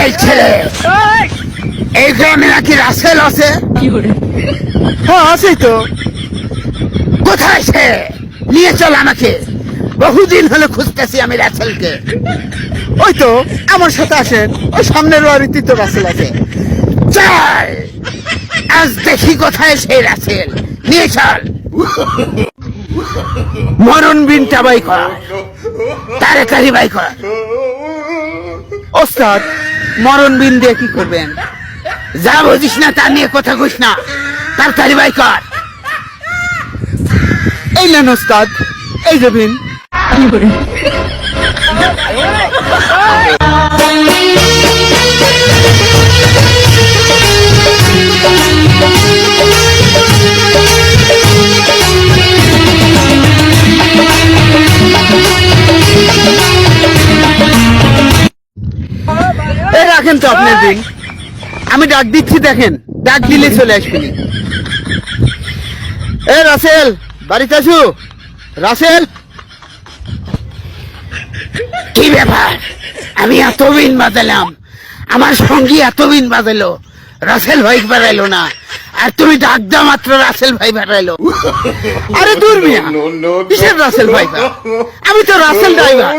এই ছেলে, এই গ্রামে নাকি রাসেল আছে? হ্যাঁ আছেই তো। কোথায় সে? নিয়ে চল আমাকে, বহুদিন হলো খুঁজতেছি আমি রাসেলকে। ওই তো আমার সাথে আসেন, ওই সামনের বাড়িতে তো রাসেল আছে। চল, আজ দেখি কোথায় সেই রাসেল। নিয়ে চল। মরণ বিনটা বাই কর, তাড়াতাড়ি বাই কর। ওস্তাদ মরণ বিন দিয়ে কি করবেন? যা বুঝিস না তা নিয়ে কথা কইস না, তাড়াতাড়ি বাই কর। এই নেন ওস্তাদ, এই যে বিন। এই রাখেন তো আপনার বিন, আমি ডাক দিচ্ছি, দেখেন ডাক দিলে চলে আসবেন। এ রাসেল, বাড়িতে আছো? রাসেল, কি ব্যাপার? আমি এত বিন বাজালাম, আমার সঙ্গী এত বিন বাজালো, রাসেল ভাই বাড়াইলো না, আর তুমি ডাক দাও মাত্র রাসেল ভাই বাড়াইলো। আরে দূর মিয়া, কিসের রাসেল ভাই? আমি তো রাসেল ড্রাইভার।